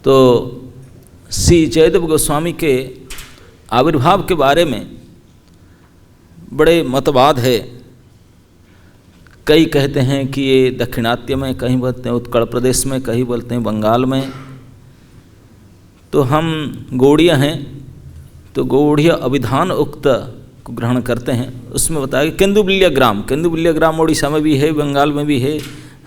तो श्री जयदेव गोस्वामी के आविर्भाव के बारे में बड़े मतवाद है। कई कहते हैं कि ये दक्षिणात्य में, कहीं बोलते हैं उत्कल प्रदेश में, कहीं बोलते हैं बंगाल में। तो हम गौड़ीय हैं, तो गौड़ीय अभिधान उक्त को ग्रहण करते हैं। उसमें बताया कि केंदुबल्य ग्राम उड़ीसा में भी है, बंगाल में भी है,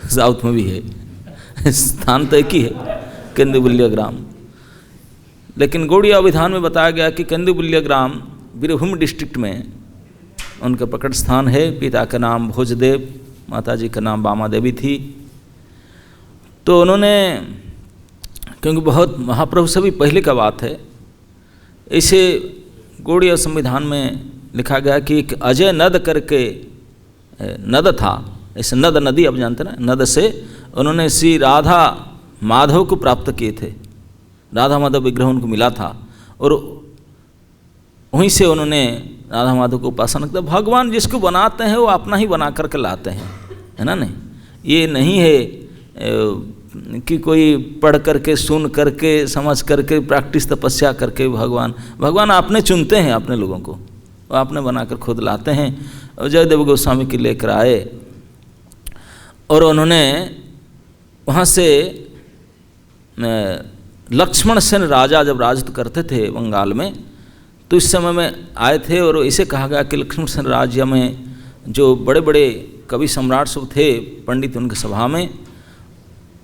साउथ में भी है, स्थान तो एक ही है केंदुबल्य ग्राम। लेकिन गौड़ीय अभिधान में बताया गया कि केंदुबल्य ग्राम बीरभूम डिस्ट्रिक्ट में उनका प्रकट स्थान है। पिता का नाम भोजदेव, माताजी का नाम बामा देवी थी। तो उन्होंने, क्योंकि बहुत महाप्रभु से भी पहले का बात है, इसे गौड़ीय संविधान में लिखा गया कि एक अजय नद करके नद था। ऐसे नद नदी आप जानते ना, नद से उन्होंने श्री राधा माधव को प्राप्त किए थे। राधा माधव विग्रह उनको मिला था और वहीं से उन्होंने राधा माधव को उपासना किया। भगवान जिसको बनाते हैं वो अपना ही बना करके लाते हैं, है ना। नहीं, ये नहीं है कि कोई पढ़ करके, सुन करके, समझ करके, प्रैक्टिस तपस्या करके भगवान आपने चुनते हैं अपने लोगों को, वो आपने बनाकर खुद लाते हैं। और जयदेव गोस्वामी की लेकर आए और उन्होंने वहाँ से लक्ष्मण सेन राजा जब राजत्व करते थे बंगाल में, तो इस समय में आए थे। और इसे कहा गया कि लक्ष्मण सेन राज्य में जो बड़े बड़े कवि सम्राट सब थे, पंडित उनके सभा में,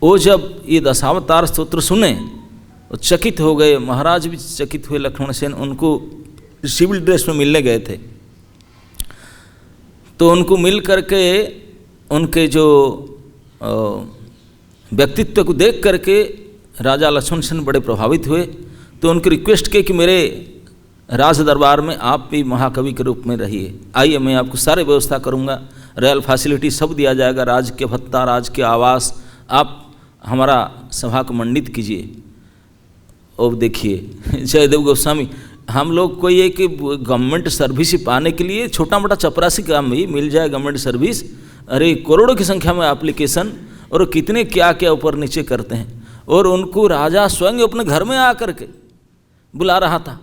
वो जब ये दशावतार स्तोत्र सुने वो चकित हो गए। महाराज भी चकित हुए। लक्ष्मण सेन उनको सिविल ड्रेस में मिलने गए थे, तो उनको मिल करके उनके जो व्यक्तित्व को देख करके राजा लक्ष्मण सेन बड़े प्रभावित हुए। तो उनको रिक्वेस्ट किए कि मेरे राज दरबार में आप भी महाकवि के रूप में रहिए, आइए मैं आपको सारी व्यवस्था करूंगा, रॉयल फैसिलिटी सब दिया जाएगा, राज के भत्ता, राज के आवास, आप हमारा सभा को मंडित कीजिए। और देखिए जयदेव गोस्वामी, हम लोग को ये कि गवर्नमेंट सर्विस पाने के लिए छोटा मोटा चपरासी काम भी मिल जाए, गवर्नमेंट सर्विस, अरे करोड़ों की संख्या में एप्लीकेशन, और कितने क्या क्या ऊपर नीचे करते हैं। और उनको राजा स्वयं अपने घर में आकर के बुला रहा था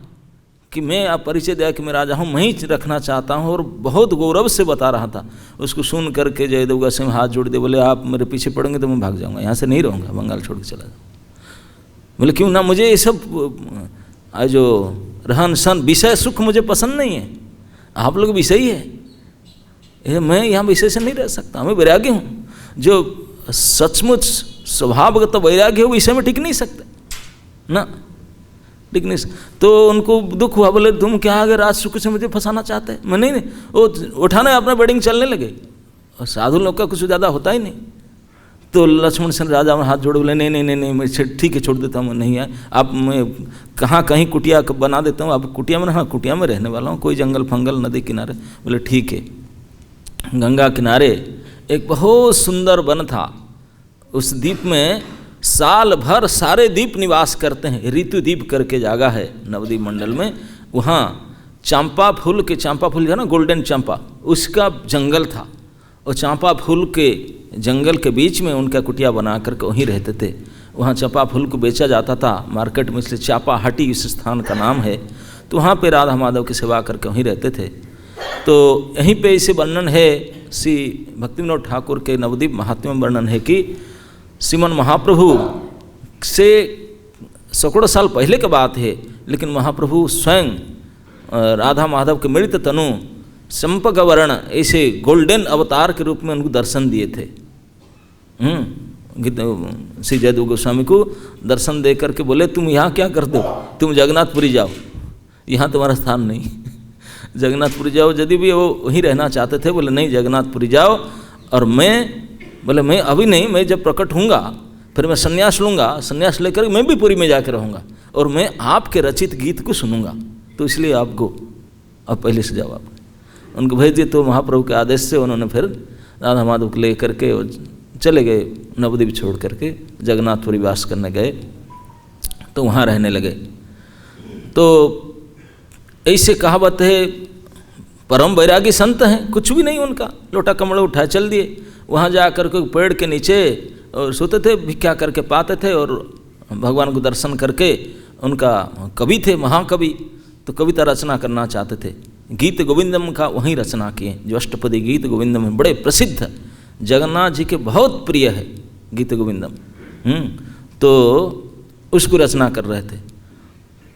कि मैं आप परिचय दिया कि मैं राजा हूँ, मैं ही रखना चाहता हूँ, और बहुत गौरव से बता रहा था। उसको सुन करके जयदेव गोस्वामी हाथ जोड़ दे, बोले आप मेरे पीछे पड़ेंगे तो मैं भाग जाऊँगा, यहाँ से नहीं रहूँगा, बंगाल छोड़ के चला जाऊँगा। बोले क्यों ना, मुझे ये सब जो रहन सहन विषय सुख मुझे पसंद नहीं है, आप लोग विषय ही है, मैं यहाँ विषय से नहीं रह सकता, मैं वैराग्य हूँ। जो सचमुच स्वभावगत वैराग्य हो विषय में टिक नहीं सकते ना, टिक नहीं। तो उनको दुख हुआ, बोले तुम क्या अगर राज सुख से मुझे फंसाना चाहते हैं। मैं नहीं, वो उठाने अपना बेडिंग चलने लगे, और साधु लोग का कुछ ज़्यादा होता ही नहीं। तो लक्ष्मण सेन राजा में हाथ जोड़े, बोले नहीं मैं ठीक है छोड़ देता हूँ, नहीं है आप, मैं कहाँ कहीं कुटिया बना देता हूँ, आप कुटिया में, हाँ कुटिया में रहने वाला हूँ, कोई जंगल फंगल नदी किनारे। बोले ठीक है। गंगा किनारे एक बहुत सुंदर वन था, उस द्वीप में साल भर सारे द्वीप निवास करते हैं। ऋतु द्वीप करके जगह है नवद्वीप मंडल में, वहाँ चंपा फूल जो है ना, गोल्डन चंपा, उसका जंगल था। और चंपा फूल के जंगल के बीच में उनका कुटिया बना करके वहीं रहते थे। वहाँ चंपा फूल को बेचा जाता था मार्केट में, इसलिए चापा हटी इस स्थान का नाम है। तो वहाँ पे राधा माधव की सेवा करके वहीं रहते थे। तो यहीं पे इसे वर्णन है, श्री भक्ति विनोद ठाकुर के नवद्वीप महात्म्य में वर्णन है कि श्रीमन महाप्रभु से सैकड़ों साल पहले की बात है, लेकिन महाप्रभु स्वयं राधा माधव के मृत तनु चंपक वर्ण ऐसे गोल्डन अवतार के रूप में उनको दर्शन दिए थे। श्री जयदेव गोस्वामी को दर्शन दे करके बोले तुम यहाँ क्या करते हो, तुम जगन्नाथपुरी जाओ, यहाँ तुम्हारा स्थान नहीं। जगन्नाथपुरी जाओ, यदि भी वो वहीं रहना चाहते थे, बोले नहीं जगन्नाथपुरी जाओ, और बोले मैं अभी नहीं, मैं जब प्रकट होऊंगा फिर मैं संन्यास लूँगा, संन्यास लेकर मैं भी पुरी में जाकर रहूँगा और मैं आपके रचित गीत को सुनूंगा, तो इसलिए आपको अब पहले से जाओ। आप उनको भेज दिए। तो महाप्रभु के आदेश से उन्होंने फिर राधा माधव को ले करके चले गए, नवद्वीप छोड़ करके जगन्नाथपुरी वास करने गए, तो वहाँ रहने लगे। तो ऐसे कहावत है, परम वैरागी संत हैं, कुछ भी नहीं उनका, लोटा कमल उठाए चल दिए। वहाँ जा कर के पेड़ के नीचे और सोते थे, भिक्षा करके पाते थे और भगवान को दर्शन करके, उनका कवि थे, महाकवि, तो कविता रचना करना चाहते थे। गीत गोविंदम का वहीं रचना किए, जो अष्टपदी गीत गोविंदम है, बड़े प्रसिद्ध, जगन्नाथ जी के बहुत प्रिय है गीत गोविंदम। तो उसको रचना कर रहे थे।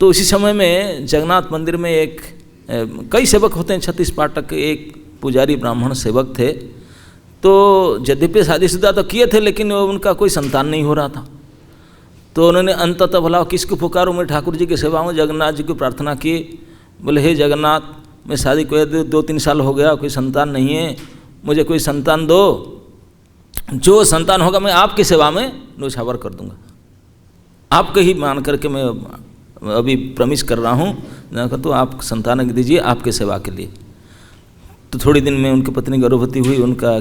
तो उसी समय में जगन्नाथ मंदिर में एक कई सेवक होते हैं, 36 पाठक, एक पुजारी ब्राह्मण सेवक थे। तो यद्यपि शादीशुदा तो किए थे, लेकिन उनका कोई संतान नहीं हो रहा था। तो उन्होंने अंततः भला किसको पुकारूं, मैं ठाकुर जी की सेवा में जगन्नाथ जी को प्रार्थना की। बोले हे जगन्नाथ, मैं शादी को 2-3 साल हो गया, कोई संतान नहीं है, मुझे कोई संतान दो, जो संतान होगा मैं आपकी सेवा में न्योछावर कर दूंगा, आपके ही मान करके मैं अभी प्रमिस कर रहा हूँ, तो आप संतान दीजिए आपके सेवा के लिए। तो थोड़ी दिन में उनकी पत्नी गर्भवती हुई, उनका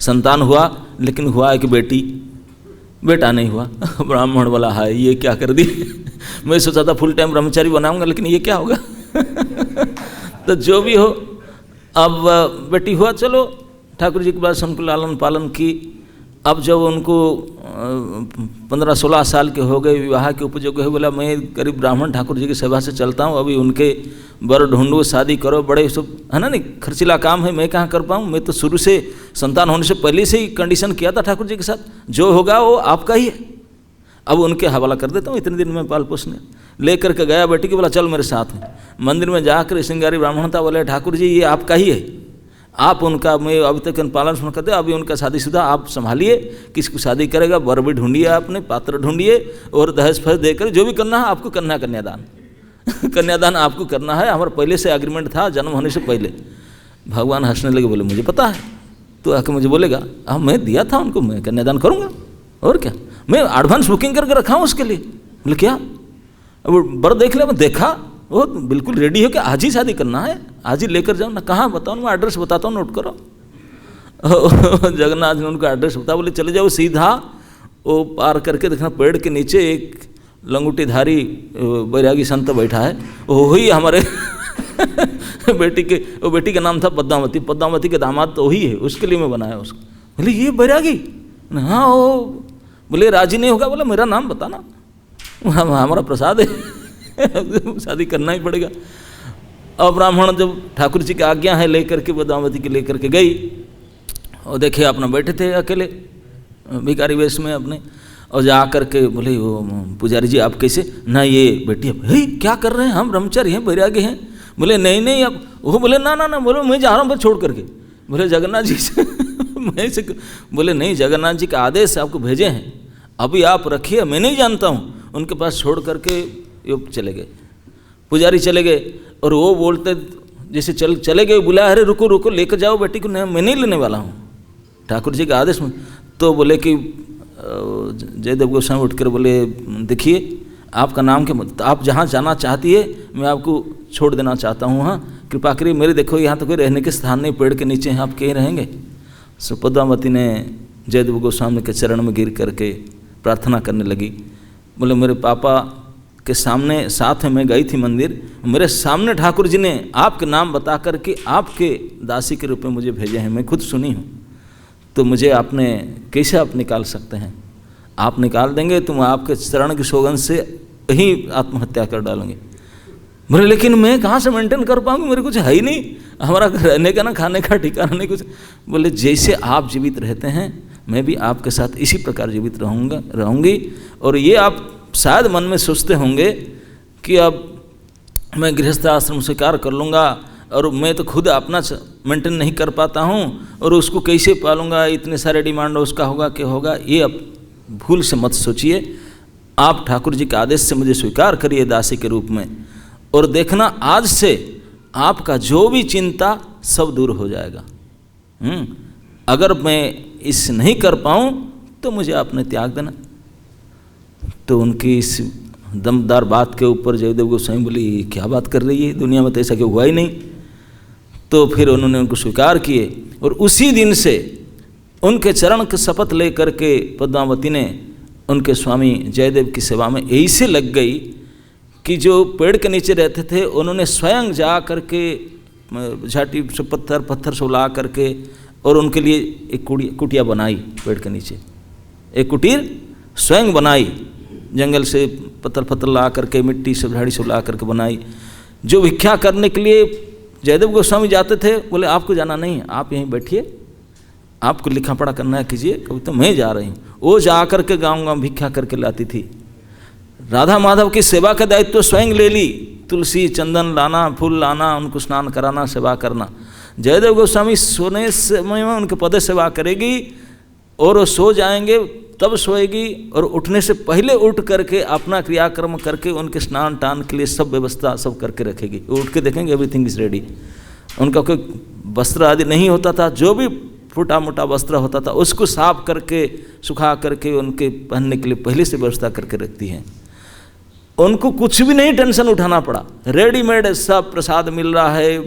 संतान हुआ, लेकिन हुआ एक बेटा नहीं हुआ। ब्राह्मण बोला हाय ये क्या कर दी, मैं सोचा था फुल टाइम ब्रह्मचारी बनाऊंगा, लेकिन ये क्या होगा। तो जो भी हो, अब बेटी हुआ, चलो ठाकुर जी के पास उनको लालन पालन की। अब जब उनको 15-16 साल के हो गए, विवाह के उपयोग्य हुए, बोला मैं गरीब ब्राह्मण ठाकुर जी की सेवा से चलता हूँ, अभी उनके वर ढूंढो, शादी करो, बड़े सब है ना, नहीं खर्चीला काम है, मैं कहाँ कर पाऊँ। मैं तो शुरू से संतान होने से पहले से ही कंडीशन किया था ठाकुर जी के साथ, जो होगा वो आपका ही है, अब उनके हवाला कर देता हूँ, इतने दिन में पाल पोसने। लेकर के गया बेटी के, बोला चल मेरे साथ में। मंदिर में जाकर श्रृंगारी ब्राह्मण था, बोले ठाकुर जी ये आपका ही है, आप उनका, मैं अभी तक पालन सुन करते, अभी उनका शादीशुदा आप संभालिए, किसको शादी करेगा, वर भी ढूंढिए, आपने पात्र ढूंढिए, और दहेज फहेज देकर जो भी करना है आपको करना है, कन्यादान। कन्यादान आपको करना है, हमारा पहले से एग्रीमेंट था, जन्म होने से पहले। भगवान हंसने लगे, बोले मुझे पता है, तो आके मुझे बोलेगा हाँ मैं दिया था उनको, मैं कन्यादान करूँगा, और क्या, मैं एडवांस बुकिंग करके रखा हूँ उसके लिए। बोले क्या, अब बर देख लिया, मैं देखा वो बिल्कुल रेडी हो कि आज ही शादी करना है, आज ही लेकर जाओ ना, कहाँ बताओ, मैं एड्रेस बताता हूँ, नोट करो। जगन्नाथ ने उनको एड्रेस बताया, बोले चले जाओ सीधा, वो पार करके देखना पेड़ के नीचे एक लंगूटीधारी बैरागी संत बैठा है, वही हमारे बेटी का नाम था पद्मावती, पद्मावती के दामाद तो वही है, उसके लिए मैं बनाया उसको। बोले ये बैरागी, हाँ वो, बोले राजी नहीं होगा, बोले मेरा नाम बताना, हमारा प्रसाद है, शादी करना ही पड़ेगा। और ब्राह्मण जब ठाकुर जी की आज्ञा है लेकर के पद्मावती के लेकर के गई, और देखे अपना बैठे थे अकेले भिखारी वेश में अपने, और जा कर के बोले वो पुजारी जी आप कैसे, ना ये बेटी है, क्या कर रहे हैं, हम ब्रह्मचारी हैं, बैरागी हैं। बोले नहीं अब, वो बोले ना, बोलो मैं जा रहा हूँ पर छोड़ करके। बोले जगन्नाथ जी से मैं से, बोले नहीं जगन्नाथ जी का आदेश आपको भेजे हैं, अभी आप रखिए, मैं नहीं जानता हूँ। उनके पास छोड़ करके ये चले गए, पुजारी चले गए, और वो बोलते जैसे चले गए, बुलाया अरे रुको लेकर जाओ बेटी को, नहीं मैं नहीं लेने वाला हूँ, ठाकुर जी के आदेश में। तो बोले कि जयदेव गोस्वामी उठकर बोले देखिए आपका नाम क्या, तो आप जहाँ जाना चाहती है मैं आपको छोड़ देना चाहता हूँ, हाँ कृपा करिए, मेरे देखो यहाँ तो कोई रहने के स्थान नहीं, पेड़ के नीचे हैं, आप कहीं रहेंगे। सो पद्मावती ने जयदेव गोस्वामी के चरण में गिर करके प्रार्थना करने लगी। बोले मेरे पापा के सामने साथ में मैं गई थी मंदिर, मेरे सामने ठाकुर जी ने आपके नाम बता करके आपके दासी के रूप में मुझे भेजे हैं, मैं खुद सुनी हूँ, तो मुझे आपने कैसे आप निकाल सकते हैं, आप निकाल देंगे तो मैं आपके चरण की सौगंध से ही आत्महत्या कर डालूंगी। बोले लेकिन मैं कहाँ से मेंटेन कर पाऊँगी, मेरे कुछ है ही नहीं, हमारा रहने का ना खाने का ठिकाना नहीं कुछ। बोले जैसे आप जीवित रहते हैं मैं भी आपके साथ इसी प्रकार जीवित रहूँगी। और ये आप शायद मन में सोचते होंगे कि अब मैं गृहस्थ आश्रम स्वीकार कर लूँगा और मैं तो खुद अपना मेंटेन नहीं कर पाता हूँ और उसको कैसे पालूँगा, इतने सारे डिमांड उसका होगा क्या होगा, ये अब भूल से मत सोचिए। आप ठाकुर जी के आदेश से मुझे स्वीकार करिए दासी के रूप में, और देखना आज से आपका जो भी चिंता सब दूर हो जाएगा। अगर मैं इस नहीं कर पाऊँ तो मुझे आपने त्याग देना। तो उनकी इस दमदार बात के ऊपर जयदेव गोस्वामी बोली क्या बात कर रही है, दुनिया में तो ऐसा क्यों हुआ ही नहीं। तो फिर उन्होंने उनको स्वीकार किए और उसी दिन से उनके चरण के शपथ ले करके पद्मावती ने उनके स्वामी जयदेव की सेवा में ऐसे लग गई कि जो पेड़ के नीचे रहते थे उन्होंने स्वयं जा करके झाटी से पत्थर से ला करके और उनके लिए एक कुटिया बनाई, पेड़ के नीचे एक कुटीर स्वयं बनाई जंगल से पत्थर पत्थर ला करके, मिट्टी से झाड़ी से ला करके बनाई। जो भिक्षा करने के लिए जयदेव गोस्वामी जाते थे, बोले आपको जाना नहीं है, आप यहीं बैठिए, आपको लिखा पढ़ा करना है कीजिए, कभी तो मैं जा रही हूँ। वो जा करके गाँव गाँव भिक्षा करके लाती थी। राधा माधव की सेवा का दायित्व तो स्वयं ले ली, तुलसी चंदन लाना, फूल लाना, उनको स्नान कराना, सेवा करना। जयदेव गोस्वामी सोने समय में उनके पद सेवा करेगी, और वो सो जाएंगे तब सोएगी, और उठने से पहले उठ करके अपना क्रियाक्रम करके उनके स्नान टान के लिए सब व्यवस्था सब करके रखेगी। वो उठ के देखेंगे एवरीथिंग इज रेडी। उनका कोई वस्त्र आदि नहीं होता था, जो भी फूटा मोटा वस्त्र होता था उसको साफ करके सुखा करके उनके पहनने के लिए पहले से व्यवस्था करके रखती हैं। उनको कुछ भी नहीं टेंशन उठाना पड़ा, रेडीमेड सब प्रसाद मिल रहा है,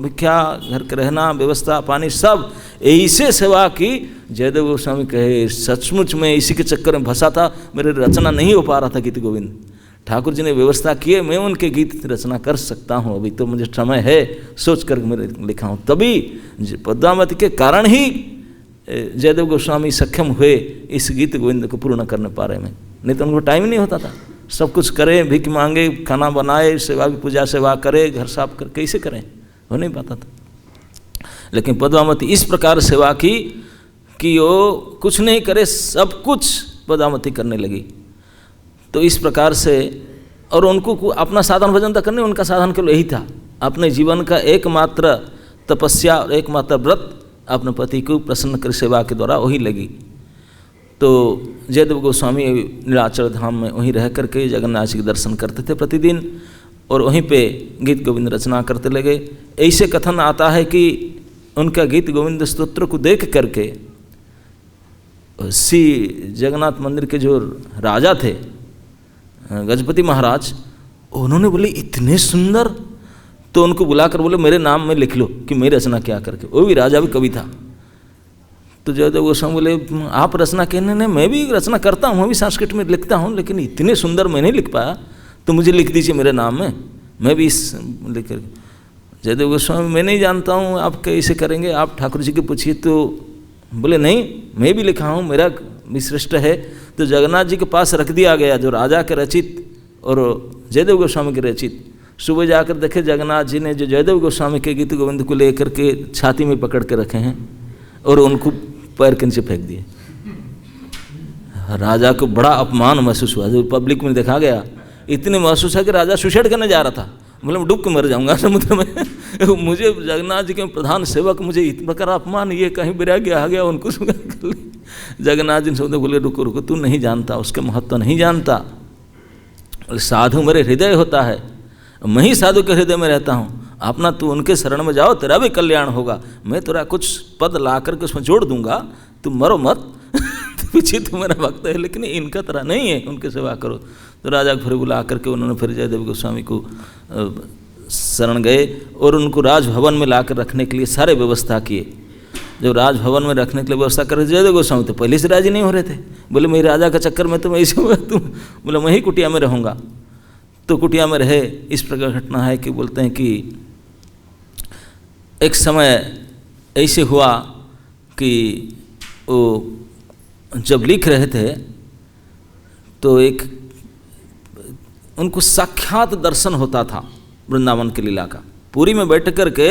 भिक्षा, घर के रहना, व्यवस्था, पानी, सब यही से सेवा की। जयदेव गोस्वामी कहे सचमुच में इसी के चक्कर में फंसा था, मेरे रचना नहीं हो पा रहा था गीत गोविंद। ठाकुर जी ने व्यवस्था किए, मैं उनके गीत रचना कर सकता हूँ, अभी तो मुझे समय है, सोच कर मैं लिखा हूँ। तभी पद्मावती के कारण ही जयदेव गोस्वामी सक्षम हुए इस गीत गोविंद को पूर्ण करने पारे में, नहीं तो उनको टाइम नहीं होता था। सब कुछ करें, भीख मांगे, खाना बनाए, सेवा की पूजा सेवा करे, घर साफ कर, कैसे करें, हो नहीं पाता था। लेकिन पद्मावती इस प्रकार सेवा की कि वो कुछ नहीं करे, सब कुछ पद्मावती करने लगी। तो इस प्रकार से, और उनको अपना साधन भजन तक करने, उनका साधन केवल यही था, अपने जीवन का एकमात्र तपस्या और एकमात्र व्रत अपने पति को प्रसन्न कर सेवा के द्वारा वही लगी। तो जयदेव गोस्वामी नीलाचल धाम में वहीं रह करके जगन्नाथ जी के दर्शन करते थे प्रतिदिन, और वहीं पे गीत गोविंद रचना करते लगे। ऐसे कथन आता है कि उनका गीत गोविंद स्तोत्र को देख करके श्री जगन्नाथ मंदिर के जो राजा थे गजपति महाराज, उन्होंने बोले इतने सुंदर, तो उनको बुलाकर बोले मेरे नाम में लिख लो कि मैं रचना क्या करके, वो भी राजा भी कवि था। तो जयदेव गोस्वामी बोले आप रचना कहने ने, मैं भी रचना करता हूँ, मैं भी संस्कृत में लिखता हूँ, लेकिन इतने सुंदर मैं नहीं लिख पाया, तो मुझे लिख दीजिए मेरे नाम में, मैं भी इस लिख कर। जयदेव गोस्वामी मैं नहीं जानता हूँ, आप कैसे करेंगे, आप ठाकुर जी के पूछिए। तो बोले नहीं, मैं भी लिखा हूँ, मेरा भी श्रेष्ठ है। तो जगन्नाथ जी के पास रख दिया गया, जो राजा के रचित और जयदेव गोस्वामी के रचित। सुबह जाकर देखे जगन्नाथ जी ने जो जयदेव गोस्वामी के गीत गोविंद को लेकर के छाती में पकड़ के रखे हैं, और उनको पैर के नीचे फेंक दिए। राजा को बड़ा अपमान महसूस हुआ, जो पब्लिक में देखा गया, इतने महसूस है कि राजा सुसाइड करने जा रहा था, मतलब डूब के मर जाऊंगा समुद्र में। मुझे जगन्नाथ जी के प्रधान सेवक, मुझे इस प्रकार अपमान, ये कहीं वैराग्य आ गया, उनको स्वीकार कर ली। जगन्नाथ जी ने बोले रुको रुको, तू नहीं जानता, उसके महत्व नहीं जानता। साधु मेरे हृदय होता है, मैं ही साधु के हृदय में रहता हूँ, अपना तू उनके शरण में जाओ, तेरा भी कल्याण होगा। मैं तेरा कुछ पद ला करके उसमें जोड़ दूंगा, तुम मरो मत। पीछे तो मेरा भक्त है, लेकिन इनका तरह नहीं है, उनकी सेवा करो। तो राजा को फिर बुला करके उन्होंने फिर जयदेव गोस्वामी को शरण गए, और उनको राजभवन में ला कर रखने के लिए सारे व्यवस्था किए। जब राजभवन में रखने के लिए व्यवस्था कर जयदेव गोस्वामी तो पहले से राजी नहीं हो रहे थे, बोले मैं राजा का चक्कर में तुम ऐसे हुआ, तुम बोले मैं ही कुटिया में रहूँगा। तो कुटिया में रहे। इस प्रकार घटना है कि बोलते हैं कि एक समय ऐसे हुआ कि वो जब लिख रहे थे तो एक उनको साक्षात दर्शन होता था वृंदावन के लीला का। पुरी में बैठ कर के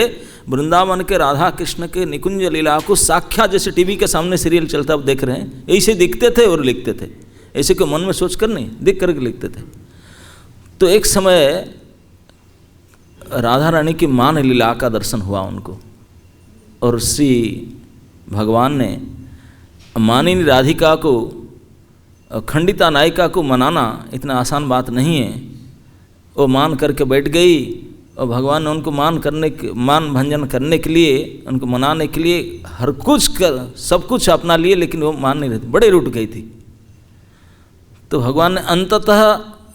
वृंदावन के राधा कृष्ण के निकुंज लीला को साक्षात, जैसे टीवी के सामने सीरियल चलता आप देख रहे हैं, ऐसे दिखते थे और लिखते थे। ऐसे को मन में सोच कर नहीं, दिख करके लिखते थे। तो एक समय राधा रानी की मान लीला का दर्शन हुआ उनको, और श्री भगवान ने मानिनी राधिका को, खंडिता नायिका को मनाना इतना आसान बात नहीं है। वो मान करके बैठ गई, और भगवान ने उनको मान भंजन करने के लिए, उनको मनाने के लिए हर कुछ सब कुछ अपना लिए, लेकिन वो मान नहीं रही थी, बड़े रुठ गई थी। तो भगवान ने अंततः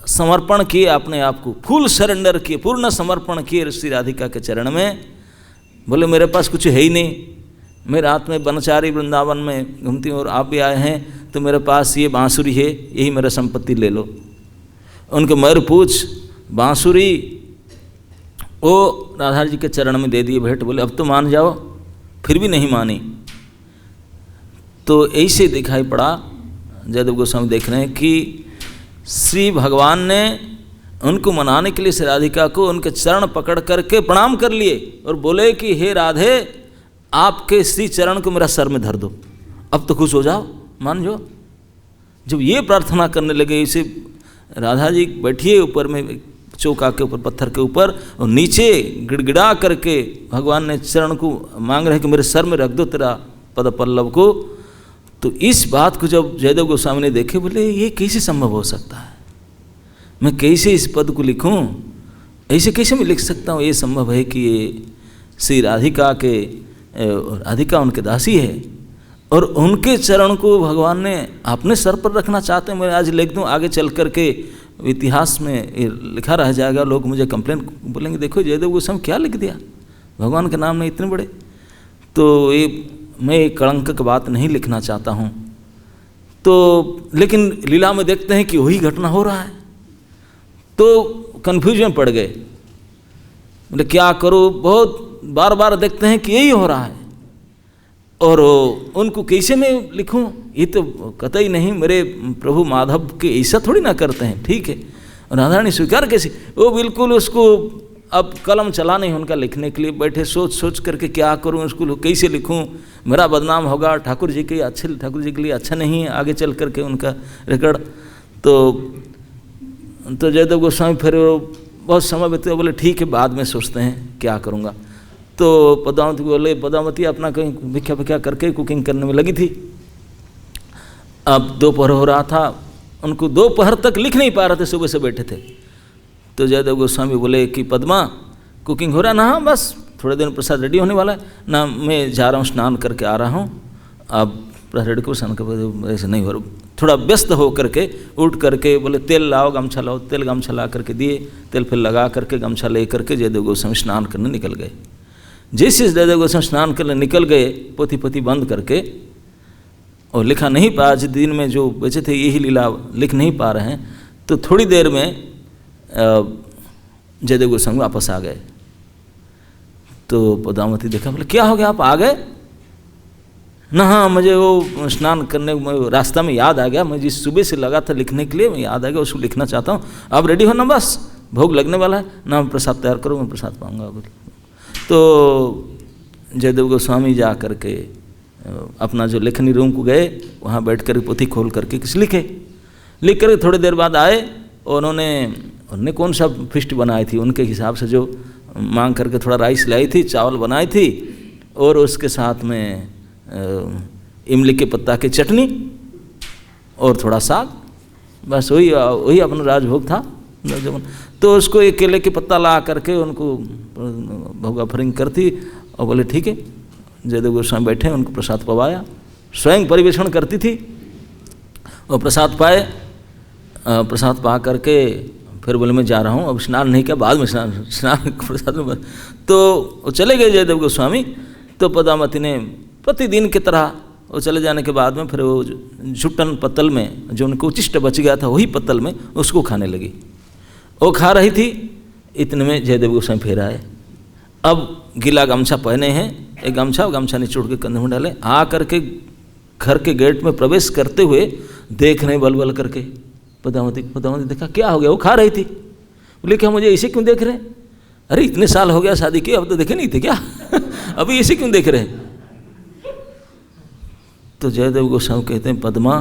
समर्पण किए अपने आप को, फुल सरेंडर किए, पूर्ण समर्पण किए श्री राधिका के चरण में। बोले मेरे पास कुछ है ही नहीं, मैं रात में बनचारी वृंदावन में घूमती हूँ और आप भी आए हैं, तो मेरे पास ये बांसुरी है, यही मेरा संपत्ति ले लो। उनके मयूरपूछ बांसुरी वो राधा जी के चरण में दे दिए भेंट। बोले अब तो मान जाओ, फिर भी नहीं मानी। तो ऐसे दिखाई पड़ा, जयदेव गोस्वामी देख रहे हैं कि श्री भगवान ने उनको मनाने के लिए श्री राधिका को उनके चरण पकड़ करके प्रणाम कर लिए और बोले कि हे राधे, आपके श्री चरण को मेरा सर में धर दो, अब तो खुश हो जाओ, मान जाओ। जब ये प्रार्थना करने लगे, इसे राधा जी बैठिए ऊपर में चौका के ऊपर, पत्थर के ऊपर, और नीचे गिड़गिड़ा करके भगवान ने चरण को मांग रहे कि मेरे सर में रख दो तेरा पद पल्लव को। तो इस बात को जब जयदेव गोस्वामी ने देखे, बोले ये कैसे संभव हो सकता है, मैं कैसे इस पद को लिखूं, ऐसे कैसे मैं लिख सकता हूँ। ये संभव है कि ये श्री राधिका के, राधिका उनके दासी है और उनके चरण को भगवान ने अपने सर पर रखना चाहते हैं। मैं आज लिख दूं, आगे चल करके इतिहास में लिखा रह जाएगा, लोग मुझे कंप्लेन बोलेंगे, देखो जयदेव गोस्वामी क्या लिख दिया, भगवान के नाम में इतने बड़े। तो ये मैं एक कलंक की बात नहीं लिखना चाहता हूँ। तो लेकिन लीला में देखते हैं कि वही घटना हो रहा है, तो कन्फ्यूजन में पड़ गए, बोले क्या करूँ, बहुत बार बार देखते हैं कि यही हो रहा है और उनको कैसे मैं लिखूं, ये तो कतई नहीं, मेरे प्रभु माधव के ऐसा थोड़ी ना करते हैं, ठीक है। और राधारानी स्वीकार कैसे, वो बिल्कुल उसको अब कलम चला नहीं उनका लिखने के लिए, बैठे सोच सोच करके क्या करूं, उसको कैसे लिखूं, मेरा बदनाम होगा, ठाकुर जी के लिए अच्छा नहीं है आगे चल करके उनका रिकॉर्ड। तो जयदेव गोस्वामी फिर बहुत समय बीते, बोले ठीक है बाद में सोचते हैं क्या करूँगा। तो पद्मावती बोले, पद्मावती अपना कहीं भिख्या भिख्या करके कुकिंग करने में लगी थी। अब दोपहर हो रहा था, उनको दोपहर तक लिख नहीं पा रहे थे, सुबह से बैठे थे। तो जयदेव गोस्वामी बोले कि पद्मा कुकिंग हो रहा है ना, हाँ बस थोड़े दिन प्रसाद रेडी होने वाला है ना, मैं जा रहा हूँ स्नान करके आ रहा हूँ, अब प्रसाद रेडी को स्नान कर, ऐसे नहीं हो रहा, थोड़ा व्यस्त हो करके उठ करके बोले तेल लाओ गमछा लाओ, तेल गमछा ला करके दिए, तेल फिर लगा करके गमछा ले करके जयदेव गोस्वामी स्नान करने निकल गए। जैसे जयदेव गोस्वामी स्नान करने निकल गए, पोथी पोथी बंद करके, और लिखा नहीं पा, आज दिन में जो बचे थे यही लीला लिख नहीं पा रहे हैं। तो थोड़ी देर में जयदेव गोस्वामी वापस आ गए। तो पद्मावती देखा, बोले क्या हो गया आप आ गए ना, हाँ मुझे वो स्नान करने रास्ता में याद आ गया, मैं जिस सुबह से लगा था लिखने के लिए, मैं याद आ गया, उसको लिखना चाहता हूँ, आप रेडी हो ना, बस भोग लगने वाला है ना, मैं प्रसाद तैयार करूँ, मैं प्रसाद पाऊँगा। तो जयदेव गोस्वामी जा करके अपना जो लेखनी रूम को गए, वहाँ बैठ कर पोथी खोल करके कुछ लिख कर थोड़ी देर बाद आए, और उन्होंने कौन सा फिस्ट बनाई थी, उनके हिसाब से जो मांग करके थोड़ा राइस लाई थी, चावल बनाई थी, और उसके साथ में इमली के पत्ता की चटनी और थोड़ा साग, बस वही अपना राजभोग था। तो उसको एक केले के पत्ता ला करके उनको भोग ऑफरिंग करती, और बोले ठीक है। जयदेव गोस्वामी बैठे, उनको प्रसाद पवाया, स्वयं परिवेषण करती थी, और प्रसाद पाए, प्रसाद पा करके फिर बोले मैं जा रहा हूँ, अब स्नान नहीं किया, बाद में स्नान प्रसाद में। तो वो चले गए जयदेव गोस्वामी। तो पद्मावती ने प्रतिदिन की तरह वो चले जाने के बाद में फिर वो झुट्टन पत्तल में जो उनको उचिष्ट बच गया था, वही पत्तल में उसको खाने लगी। वो खा रही थी, इतने में जयदेव गोस्वामी फिर आए। अब गीला गमछा पहने हैं, एक गमछा नीचे उड़ के कंधे में डाले, आ करके घर के गेट में प्रवेश करते हुए देख रहे बल बल करके। पद्मावती देखा क्या हो गया, वो खा रही थी। बोले क्या मुझे ऐसे क्यों देख रहे हैं, अरे इतने साल हो गया शादी के, अब तो देखे नहीं थे क्या अभी ऐसे क्यों देख रहे हैं। तो जयदेव गोस्वामी कहते हैं पद्मा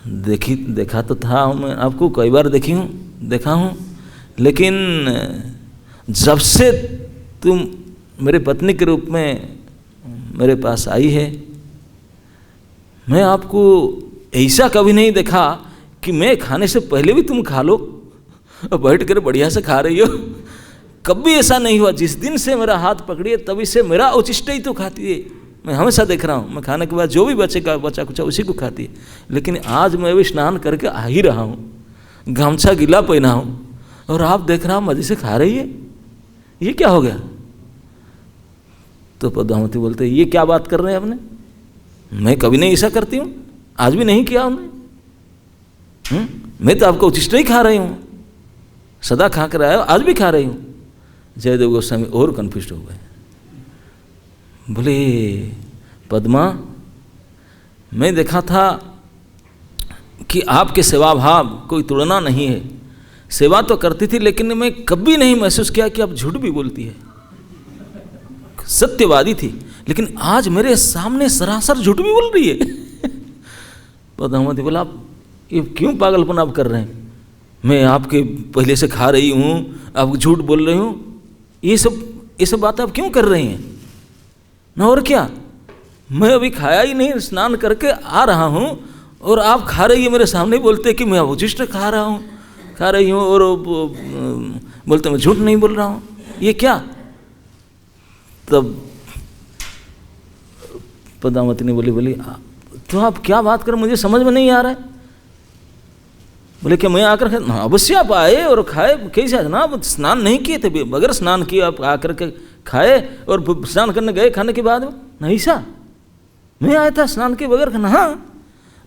देखा तो था मैं आपको, कई बार देखा हूँ, लेकिन जब से तुम मेरे पत्नी के रूप में मेरे पास आई है, मैं आपको ऐसा कभी नहीं देखा कि मैं खाने से पहले भी तुम खा लो और बैठ कर बढ़िया से खा रही हो। कभी ऐसा नहीं हुआ, जिस दिन से मेरा हाथ पकड़ी है तभी से मेरा उचिष्ट ही तो खाती है। मैं हमेशा देख रहा हूँ, मैं खाने के बाद जो भी बचा कुछ उसी को खाती है, लेकिन आज मैं भी स्नान करके आ ही रहा हूँ, गमछा गीला पहना हूँ, और आप देख रहा हूँ मजे से खा रही है, ये क्या हो गया। तो पद्मावती बोलते ये क्या बात कर रहे हैं आपने, मैं कभी नहीं ऐसा करती हूँ, आज भी नहीं किया हमने, मैं तो आपको उचिष्ट ही खा रही हूँ, सदा खा कर आया, आज भी खा रही हूँ। जयदेव गोस्वामी और कन्फ्यूज हो गए, बोले पद्मा मैं देखा था कि आपके सेवा भाव कोई तुलना नहीं है। सेवा तो करती थी, लेकिन मैं कभी नहीं महसूस किया कि आप झूठ भी बोलती है। सत्यवादी थी, लेकिन आज मेरे सामने सरासर झूठ भी बोल रही है। पद्मावती बोला, आप ये क्यों पागलपन आप कर रहे हैं? मैं आपके पहले से खा रही हूँ, आप झूठ बोल रही हूँ, ये सब बातें आप क्यों कर रही हैं ना? और क्या, मैं अभी खाया ही नहीं, स्नान करके आ रहा हूँ और आप खा रही है मेरे सामने, बोलते कि मैं उचिष्ट खा रही हूँ और बोलते मैं झूठ नहीं बोल रहा हूँ, ये क्या? तब पद्मावती ने बोली तो आप क्या बात कर, मुझे समझ में नहीं आ रहा है। बोले कि मैं आकर अवश्य आप आए और खाए, कैसे ना आप स्नान नहीं किए थे, बगैर स्नान किए आप आकर के खाए और स्नान करने गए खाने के बाद? नहीं सा, मैं आया था स्नान के बगैर खाना, हाँ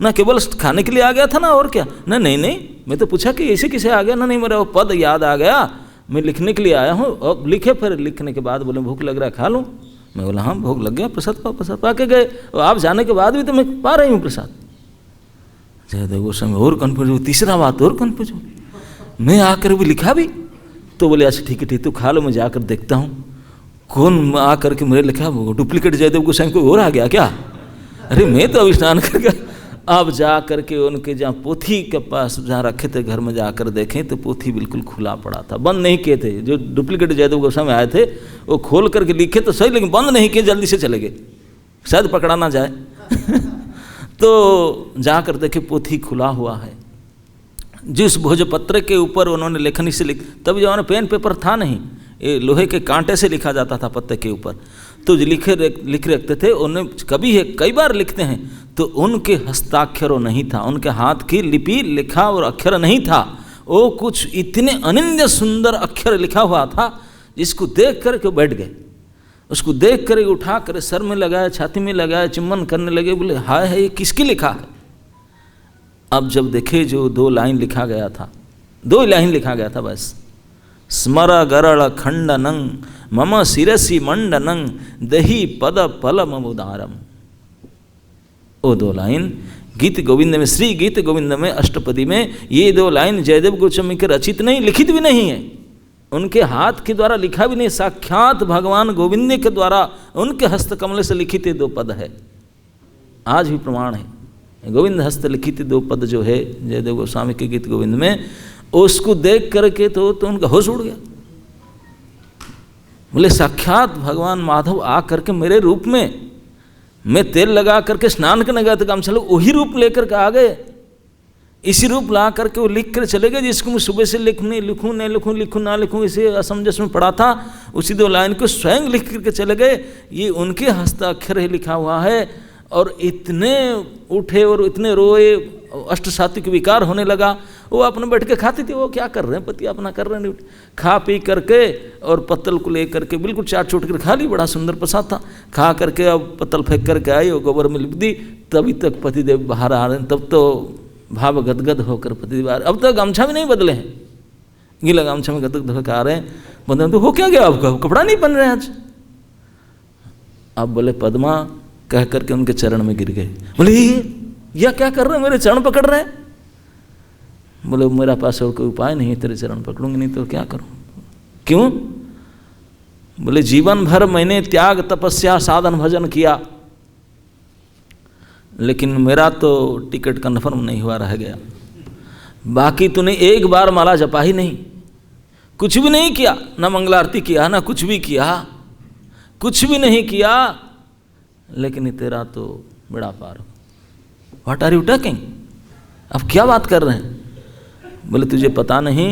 ना, केवल खाने के लिए आ गया था ना, और क्या? नहीं, मैं तो पूछा कि ऐसे किसे आ गया ना? नहीं, मेरा वो पद याद आ गया, मैं लिखने के लिए आया हूँ। अब लिखे, फिर लिखने के बाद बोले भूख लग रहा है, खा लूँ। मैं बोला हाँ भूख लग गया, प्रसाद पा के गए, और आप जाने के बाद भी तो मैं पा रही हूँ प्रसाद। जयदेव गोस्वामी और कन्फ्यूज हो, तीसरा बात और कन्फ्यूज हो, मैं आकर भी लिखा भी? तो बोले अच्छा ठीक है, तो खा लो, मैं जाकर देखता हूँ कौन आकर के मेरे लिखा, वो डुप्लीकेट जयदेव गोस्वामी को और आ गया क्या? अरे मैं तो अभी स्नान करके, अब जा करके उनके जहाँ पोथी के पास जहाँ रखे थे घर में जाकर देखें तो पोथी बिल्कुल खुला पड़ा था, बंद नहीं किए थे। जो डुप्लीकेट जयदेव गोस्वामी आए थे वो खोल करके लिखे तो सही, लेकिन बंद नहीं किए, जल्दी से चले गए, शायद पकड़ा ना जाए। तो जाकर देखे पोथी खुला हुआ है। जिस भोजपत्र के ऊपर उन्होंने लेखनी से तब जमाने पेन पेपर था नहीं, ये लोहे के कांटे से लिखा जाता था पत्ते के ऊपर, तो जो लिख रखते थे उन्हें, कई बार लिखते हैं तो उनके हस्ताक्षर नहीं था, उनके हाथ की लिपि लिखा और अक्षर नहीं था, वो कुछ इतने अनन्य सुंदर अक्षर लिखा हुआ था जिसको देख कर के बैठ गए। उसको देख कर उठा कर सर में लगाया, छाती में लगाया, चुम्बन करने लगे, बोले हाय है ये किसकी लिखा है? अब जब देखे जो 2 लाइन लिखा गया था, 2 लाइन लिखा गया था बस, स्मर गरल खंडनं मम शिरसि मंडनं दही पद पलम उदारम। वो 2 लाइन गीत गोविंद में, श्री गीत गोविंद में अष्टपदी में ये 2 लाइन जयदेव गोस्वामी के रचित नहीं, लिखित भी नहीं है, उनके हाथ के द्वारा लिखा भी नहीं, साक्षात भगवान गोविंद के द्वारा उनके हस्तकमल से लिखित 2 पद है। आज भी प्रमाण है, गोविंद हस्त लिखित 2 पद जो है जयदेव गोस्वामी के गीत गोविंद में, उसको देख करके तो उनका होश उड़ गया। बोले साक्षात भगवान माधव आ करके मेरे रूप में, मैं तेल लगा करके स्नान करने गया था काम चलो, वही रूप लेकर के आ गए, इसी रूप ला करके वो लिख कर चले गए जिसको मैं सुबह से लिखूँ ना लिखूँ इसे असमंजस में पड़ा था, उसी 2 लाइन को स्वयं लिख करके चले गए। ये उनके हस्ताक्षर ही लिखा हुआ है। और इतने उठे और इतने रोए, अष्ट सात्विक विकार होने लगा। वो अपने बैठ के खाती थी, वो क्या कर रहे हैं, पति अपना कर रहे हैं, खा पी करके और पत्तल को ले करके बिल्कुल चाट चूट कर खा ली, बड़ा सुंदर प्रसाद था, खा करके अब पत्तल फेंक करके आई और गोबर में लिप दी, तभी तक पतिदेव बाहर आ रहे हैं। तब तो भाव गदगद होकर पतिदेव आ रहे, अब तक गमछा भी नहीं बदले हैं, गीला गमछा में गदगद होकर आ रहे हैं। बोलते तो हो क्या गया आपका, कपड़ा नहीं बन रहे आज? अब बोले पद्मा कह करके उनके चरण में गिर गए। बोले यह क्या कर रहे हैं, मेरे चरण पकड़ रहे हैं? बोले मेरा पास और कोई उपाय नहीं है, तेरे चरण पकड़ूंगी नहीं तो क्या करूं। क्यों? बोले जीवन भर मैंने त्याग तपस्या साधन भजन किया, लेकिन मेरा तो टिकट कन्फर्म नहीं हुआ, रह गया। बाकी तूने एक बार माला जपा ही नहीं, कुछ भी नहीं किया, ना मंगलारती किया, ना कुछ भी किया, कुछ भी नहीं किया, लेकिन तेरा तो बड़ा पार। What are you talking? अब क्या बात कर रहे हैं? बोले तुझे पता नहीं,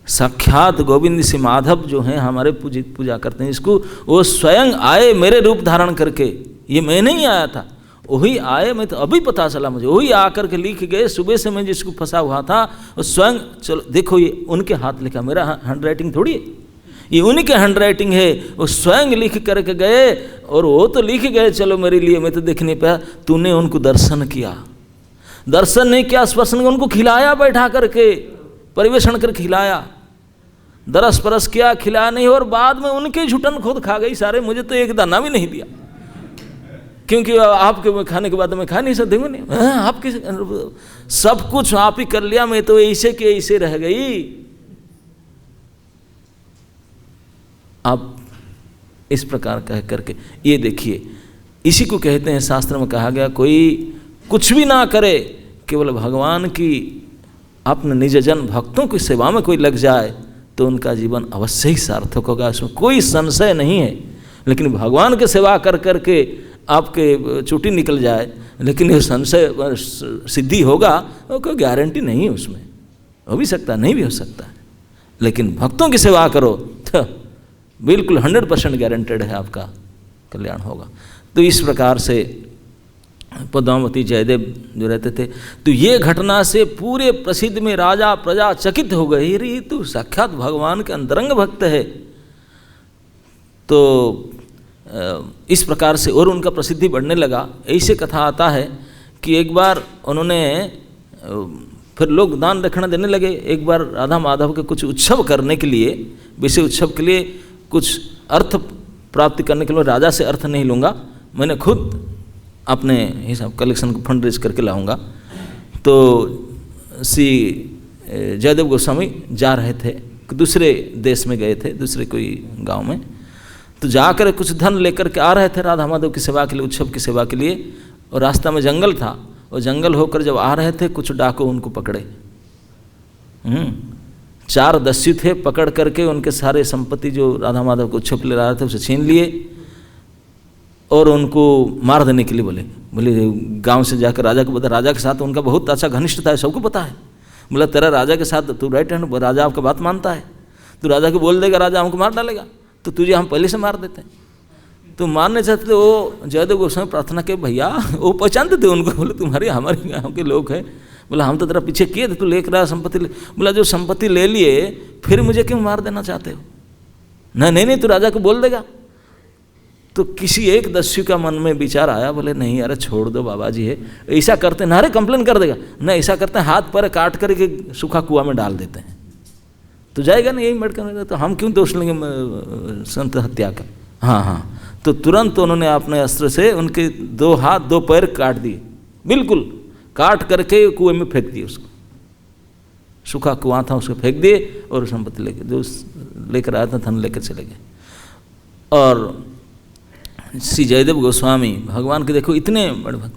साक्षात गोविंद से माधव जो हैं हमारे पूजा करते हैं इसको, वो स्वयं आए मेरे रूप धारण करके, ये मैं नहीं आया था, वही आए, मैं तो अभी पता चला मुझे, वही आकर के लिख गए। सुबह से मैं जिसको फंसा हुआ था वो स्वयं, चलो देखो ये उनके हाथ लिखा, मेरा हैंड राइटिंग थोड़ी है, ये उन्हीं के हैंड राइटिंग है, वो स्वयं लिख करके गए और वो तो लिख गए चलो मेरे लिए, मैं तो देख नहीं पाया। तूने उनको दर्शन किया, दर्शन नहीं किया, स्पर्श नहीं, उनको खिलाया, बैठा करके परिवेशन कर खिलाया, दरस परस किया, खिलाया नहीं, और बाद में उनके झुटन खुद खा गई सारे, मुझे तो एक दाना भी नहीं दिया। क्योंकि आपके खाने के बाद मैं खा नहीं सकती हूँ, नहीं आपके सब कुछ आप ही कर लिया, मैं तो ऐसे के ऐसे रह गई। आप इस प्रकार कह करके ये देखिए, इसी को कहते हैं, शास्त्र में कहा गया कोई कुछ भी ना करे, केवल भगवान की अपने निज जन भक्तों की सेवा में कोई लग जाए तो उनका जीवन अवश्य ही सार्थक होगा, उसमें कोई संशय नहीं है। लेकिन भगवान की सेवा कर करके आपके चुटी निकल जाए, लेकिन ये संशय सिद्धि होगा वो कोई गारंटी नहीं है, उसमें हो भी सकता है, नहीं भी हो सकता है। लेकिन भक्तों की सेवा करो तो बिल्कुल 100% गारंटेड है आपका कल्याण होगा। तो इस प्रकार से पद्मावती जयदेव जो रहते थे, तो ये घटना से पूरे प्रसिद्ध में राजा प्रजा चकित हो गए, अरे तो साक्षात भगवान के अंतरंग भक्त है। तो इस प्रकार से और उनका प्रसिद्धि बढ़ने लगा। ऐसे कथा आता है कि एक बार उन्होंने, फिर लोग दान दक्षिणा देने लगे। एक बार राधा माधव के कुछ उत्सव करने के लिए, विषय उत्सव के लिए कुछ अर्थ प्राप्ति करने के लिए, राजा से अर्थ नहीं लूँगा, मैंने खुद अपने हिसाब कलेक्शन को फंड रेज करके लाऊंगा। तो श्री जयदेव गोस्वामी जा रहे थे, दूसरे देश में गए थे, दूसरे कोई गांव में, तो जाकर कुछ धन लेकर के आ रहे थे राधा माधव की सेवा के लिए, उत्सव की सेवा के लिए। और रास्ता में जंगल था, और जंगल होकर जब आ रहे थे कुछ डाकू उनको पकड़े। 4 दस्यु थे, पकड़ करके उनके सारे संपत्ति जो राधा माधव को उत्सव ले रहे थे उसे छीन लिए और उनको मार देने के लिए बोले गांव से जाकर राजा को बता। राजा के साथ उनका बहुत अच्छा घनिष्ठ था, सबको पता है। बोला तेरा राजा के साथ तू राइट हैंड, राजा आपका बात मानता है, तो राजा को बोल देगा, राजा हमको मार डालेगा, तो तुझे हम पहले से मार देते हैं। तो मारने चाहते थे। वो जयदेव गोस्वामी प्रार्थना के भैया, वो पहचानते थे उनको, बोले तुम्हारे हमारे गाँव के लोग हैं। बोला हम तो तेरा पीछे किए थे, तू लेकर आया संपत्ति। बोला जो संपत्ति ले लिए फिर मुझे क्यों मार देना चाहते हो? नहीं, तू राजा को बोल देगा। तो किसी एक दस्यु का मन में विचार आया, बोले नहीं अरे छोड़ दो बाबा जी है, ऐसा करते ना, अरे कंप्लेन कर देगा ना, ऐसा करते हैं हाथ पर काट करके सूखा कुआं में डाल देते हैं, तो जाएगा ना, यही मटका, तो हम क्यों दोष लेंगे संत हत्या का। हाँ, तो तुरंत उन्होंने अपने अस्त्र से उनके 2 हाथ 2 पैर काट दिए, बिल्कुल काट करके कुएं में फेंक दिए उसको। सूखा कुआं था उसको फेंक दिए और संपत्ति लेके जो लेकर आया था धन लेकर चले गए। और श्री जयदेव गोस्वामी भगवान के देखो इतने बड़े भक्त,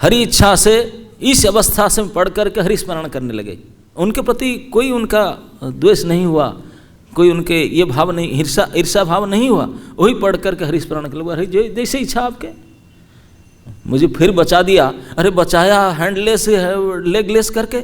हरि इच्छा से इस अवस्था से पढ़ करके हरि स्मरण करने लगे। उनके प्रति कोई उनका द्वेष नहीं हुआ, कोई उनके ये भाव नहीं, ईर्षा भाव नहीं हुआ। वही पढ़ करके हरि स्मरण कर लगे, हरि जैसे इच्छा आपके, मुझे फिर बचा दिया। अरे बचाया हैंडलेस लेगलेस करके,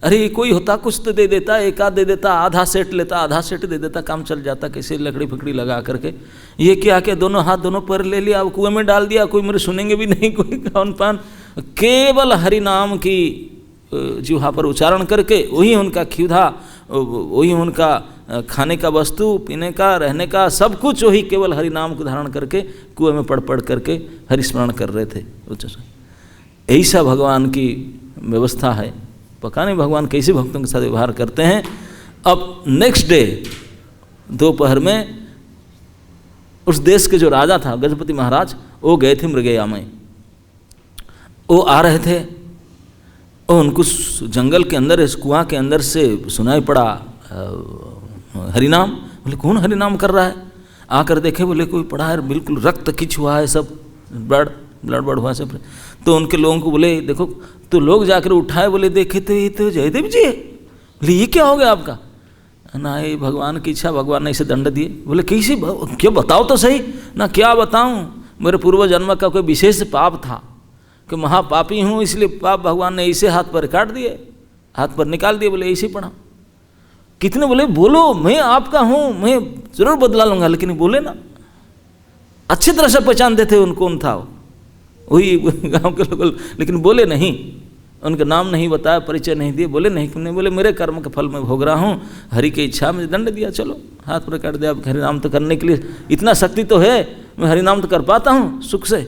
अरे कोई होता कुछ तो दे देता, एक आध दे देता, आधा सेट लेता, आधा सेट दे देता, काम चल जाता, कैसे लकड़ी फकड़ी लगा करके। ये क्या कि दोनों हाथ दोनों पैर ले लिया, अब कुएं में डाल दिया, कोई मेरे सुनेंगे भी नहीं, कोई कौन पान, केवल हरि नाम की जिह्वा पर उच्चारण करके वही उनका क्षुधा, वही उनका खाने का वस्तु, पीने का, रहने का, सब कुछ वही केवल हरि नाम को धारण करके कुएं में पढ़ करके हरि स्मरण कर रहे थे। ऐसा भगवान की व्यवस्था है। पता नहीं भगवान कैसे भक्तों के साथ व्यवहार करते हैं। अब नेक्स्ट डे दोपहर में उस देश के जो राजा था गजपति महाराज, वो गए थे मृगया में। वो आ रहे थे और उनको जंगल के अंदर, इस कुआं के अंदर से सुनाई पड़ा हरिनाम। बोले कौन हरिनाम कर रहा है? आकर देखे, बोले कोई पड़ा है, बिल्कुल रक्त किच हुआ है, सब ब्लड हुआ सब। तो उनके लोगों को बोले देखो, तो लोग जाकर उठाए, बोले देखे तो ये तो जयदेव जी है। बोले ये क्या हो गया आपका? ना ये भगवान की इच्छा, भगवान ने इसे दंड दिए। बोले कैसे, क्या बताओ तो सही ना, क्या बताऊं, मेरे पूर्व जन्म का कोई विशेष पाप था कि महापापी हूँ, इसलिए पाप भगवान ने ऐसे हाथ पर काट दिए, हाथ पर निकाल दिए। बोले ऐसे पढ़ा। कितने बोले बोलो मैं आपका हूँ, मैं जरूर बदला लूँगा, लेकिन बोले ना, अच्छी तरह से पहचानते थे उनको, कौन था वही गांव के लोग, लेकिन बोले नहीं, उनका नाम नहीं बताया, परिचय नहीं दिए, बोले नहीं, क्यों नहीं बोले, मेरे कर्म के फल में भोग रहा हूँ, हरि की इच्छा मुझे दंड दिया, चलो हाथ पर काट दिया। अब हरिनाम तो करने के लिए इतना शक्ति तो है, मैं हरिनाम तो कर पाता हूँ सुख से।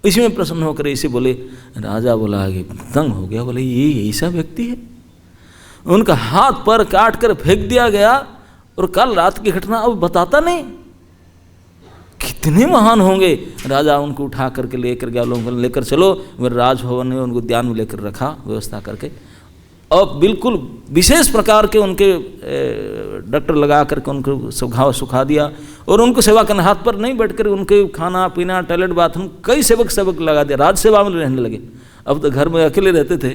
इसी में प्रसन्न होकर इसे बोले। राजा बोला आगे तंग हो गया, बोले ये ऐसा व्यक्ति है, उनका हाथ पर काट कर फेंक दिया गया, और कल रात की घटना अब बताता नहीं, कितने महान होंगे। राजा उनको उठा करके लेकर गया, लोगों को लेकर चलो मेरे राजभवन में, उनको उद्यान में लेकर रखा व्यवस्था करके, और बिल्कुल विशेष प्रकार के उनके डॉक्टर लगा करके उनको सब घाव सुखा दिया, और उनको सेवा करना, हाथ पर नहीं बैठ कर उनके खाना पीना टॉयलेट बाथरूम कई सेवक लगा दिया, राज सेवा में रहने लगे। अब तो घर में अकेले रहते थे,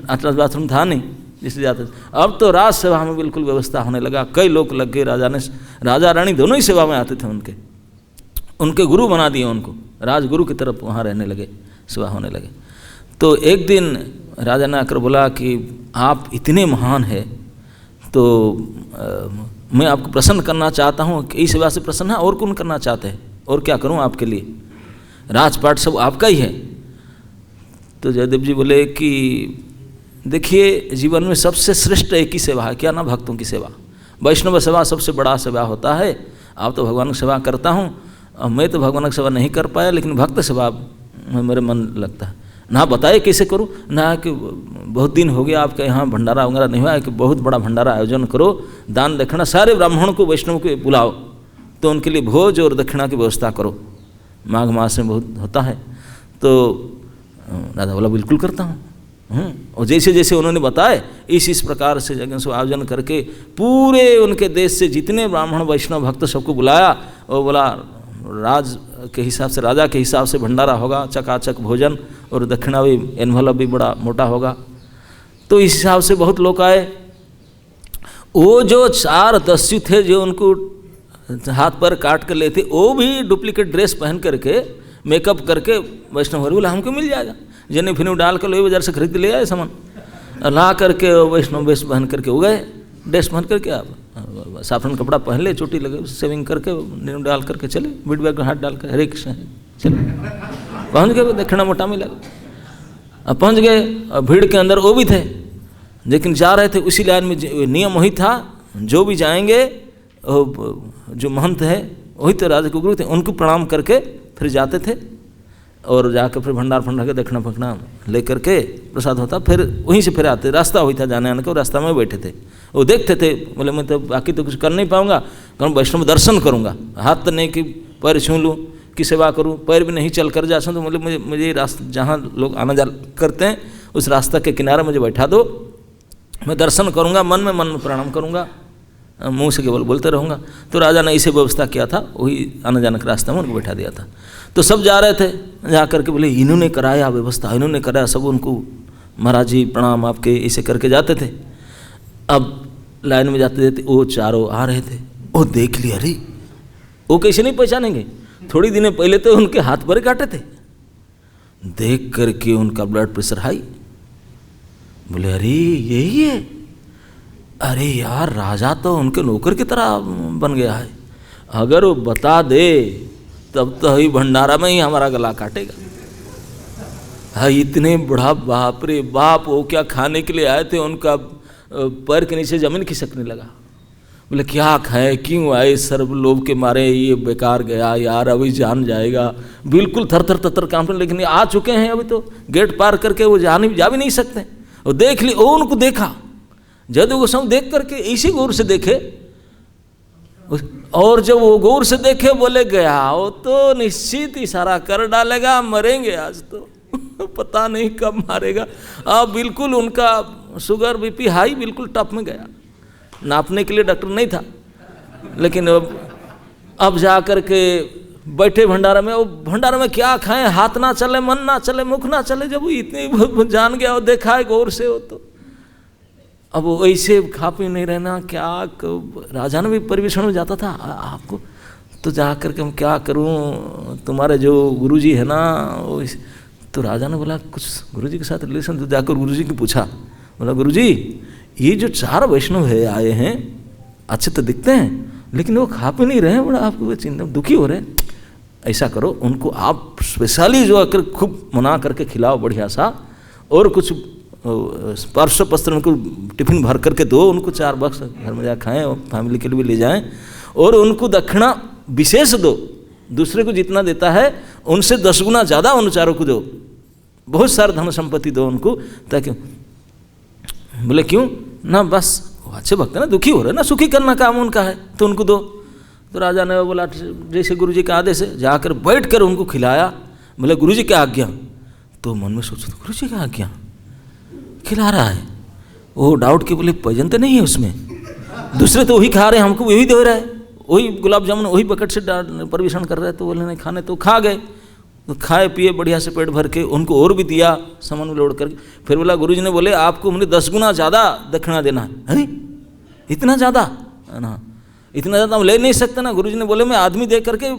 अटैच बाथरूम था नहीं जिससे जाते थे, अब तो राज सेवा में बिल्कुल व्यवस्था होने लगा। कई लोग लग गए, राजा रानी दोनों ही सेवा में आते थे, उनके गुरु बना दिए उनको, राजगुरु की तरफ वहाँ रहने लगे, सेवा होने लगे। तो एक दिन राजा ने आकर बोला कि आप इतने महान हैं तो मैं आपको प्रसन्न करना चाहता हूँ, इस सेवा से प्रसन्न है, और कौन करना चाहते हैं, और क्या करूँ आपके लिए, राजपाट सब आपका ही है। तो जयदेव जी बोले कि देखिए जीवन में सबसे श्रेष्ठ एक ही सेवा है, क्या ना, भक्तों की सेवा। वैष्णव सेवा सबसे बड़ा सेवा होता है। आप तो भगवान की सेवा करता हूँ, मैं तो भगवान की सेवा नहीं कर पाया, लेकिन भक्त सेवा में मेरे मन लगता है। ना बताए कैसे करूँ, ना कि बहुत दिन हो गया आपके यहाँ भंडारा वगैरह नहीं हुआ है, कि बहुत बड़ा भंडारा आयोजन करो, दान दक्षिणा, सारे ब्राह्मणों को वैष्णव को बुलाओ, तो उनके लिए भोज और दक्षिणा की व्यवस्था करो, माघ मास में बहुत होता है। तो राजा बोला बिल्कुल करता हूँ। और जैसे जैसे उन्होंने बताए इस प्रकार से जगह से आयोजन करके पूरे उनके देश से जितने ब्राह्मण वैष्णव भक्त सबको बुलाया, और बोला राज के हिसाब से, राजा के हिसाब से भंडारा होगा, चकाचक भोजन, और दक्षिणा भी एनवलप भी बड़ा मोटा होगा। तो इस हिसाब से बहुत लोग आए। वो जो 4 दस्यु थे जो उनको हाथ पर काट कर लेते, वो भी डुप्लीकेट ड्रेस पहन करके मेकअप करके वैष्णव बोला हमको मिल जाएगा, जने फिर डाल कर लोही बाजार से खरीद ले आए सामान, ला करके वैष्णव वेश पहन करके हो गए, ड्रेस पहन करके आप साफरन कपड़ा पहन ले, चोटी लगे, सेविंग करके नींव डाल करके चले, बीट बैग में हाथ डाल कर हरे कृष्ण चले, पहुँच गए, दक्षिणा मोटा मिलेगा। अब पहुँच गए, और भीड़ के अंदर वो भी थे, लेकिन जा रहे थे उसी लाइन में, नियम वही था, जो भी जाएंगे जो महंत है वही तो राजा के गुरु थे, उनको प्रणाम करके फिर जाते थे, और जाकर फिर भंडार के दक्षिणा फकना लेकर के प्रसाद होता, फिर वहीं से फिर आते, रास्ता वही था जाने आने का, रास्ता में बैठे थे। वो देखते थे, बोले मैं तो बाकी तो कुछ कर नहीं पाऊंगा, कारण वैष्णव दर्शन करूंगा, हाथ तो नहीं कि पैर छू लूँ कि सेवा करूँ, पैर भी नहीं चल कर जा सकूँ, तो बोले मुझे रास्ता जहाँ लोग आना जा करते हैं उस रास्ता के किनारे मुझे बैठा दो, मैं दर्शन करूँगा, मन में प्रणाम करूँगा, मुँह से केवल बोलते रहूँगा। तो राजा ने इसे व्यवस्था किया था, वही आने जाने के रास्ते में उनको बैठा दिया था। तो सब जा रहे थे, जा करके बोले इन्होंने कराया व्यवस्था, इन्होंने कराया, सब उनको महाराज जी प्रणाम आपके ऐसे करके जाते थे। अब लाइन में जाते थे, वो चारों आ रहे थे, वो देख लिया, अरे वो कैसे नहीं पहचानेंगे, थोड़ी दिन पहले तो उनके हाथ पर काटे थे। देख करके उनका ब्लड प्रेशर हाई, बोले अरे यही है, अरे यार राजा तो उनके नौकर की तरह बन गया है, अगर वो बता दे तब तो ही भंडारा में ही हमारा गला काटेगा। हाँ इतने बड़ा, बाप रे बाप, वो क्या खाने के लिए आए थे, उनका पैर के नीचे जमीन खिसकने लगा। बोले क्या खाए, क्यों आए, सर्व लोभ के मारे, ये बेकार गया यार, अभी जान जाएगा, बिल्कुल थर थर थर कांपने। लेकिन आ चुके हैं, अभी तो गेट पार करके वो जा भी नहीं सकते। वो देख ली, वो उनको देखा, जद वो सब देख करके इसी गौर से देखे, और जब वो गौर से देखे बोले गया, वो तो निश्चित इशारा कर डालेगा, मरेंगे आज तो पता नहीं कब मारेगा। अब बिल्कुल उनका शुगर बीपी हाई बिल्कुल टॉप में गया, नापने के लिए डॉक्टर नहीं था, लेकिन अब जा कर के बैठे भंडारा में। वो भंडारा में क्या खाएं, हाथ ना चले, मन ना चले, मुख ना चले, जब वो इतने जान गया और देखा है गौर से, वो तो अब वो ऐसे खा पी नहीं रहना, क्या राजा ने भी परिवेशन में जाता था आपको, तो जा कर के हम क्या करूं, तुम्हारे जो गुरुजी है ना, वो तो राजा ने बोला कुछ गुरुजी के साथ रिलेशन, तो जाकर गुरुजी को पूछा, बोला गुरुजी ये जो 4 वैष्णव है आए हैं, अच्छे तो दिखते हैं, लेकिन वो खा पी नहीं रहे, बड़ा आपको चिंता, दुखी हो रहे, ऐसा करो उनको आप स्पेशली जो आकर खूब मना करके खिलाओ बढ़िया सा, और कुछ पार्श्व पस्त्र उनको टिफिन भर करके दो, उनको 4 बक्स घर में जा खाएं, और फैमिली के लिए भी ले जाएं, और उनको दक्षिणा विशेष दो, दूसरे को जितना देता है उनसे 10 गुना ज़्यादा उन 4 को दो, बहुत सारा धन संपत्ति दो उनको, ताकि बोले क्यों ना, बस अच्छे भक्त है ना, दुखी हो रहे ना, सुखी करना काम उनका है, तो उनको दो। तो राजा ने बोला जैसे गुरुजी के आदेश है, जाकर बैठकर उनको खिलाया। बोले गुरुजी क्या आज्ञा? तो मन में सोचो गुरुजी क्या आज्ञा, खिला रहा है। वो डाउट के बोले पॉइजन तो नहीं है उसमें, दूसरे तो वही खा रहे हैं, हमको वही दे रहा है, वही गुलाब जामुन वही बकेट से परिवेशन कर रहे हैं। तो बोले नहीं खाने, तो खा गए, तो खाए पिए बढ़िया से पेट भर के, उनको और भी दिया सामान में लोड करके। फिर बोला गुरुजी ने बोले आपको मुझे 10 गुना ज़्यादा दक्षिणा देना है। इतना ज़्यादा ना, इतना ज़्यादा हम ले नहीं सकते ना। गुरुजी ने बोले मैं आदमी दे करके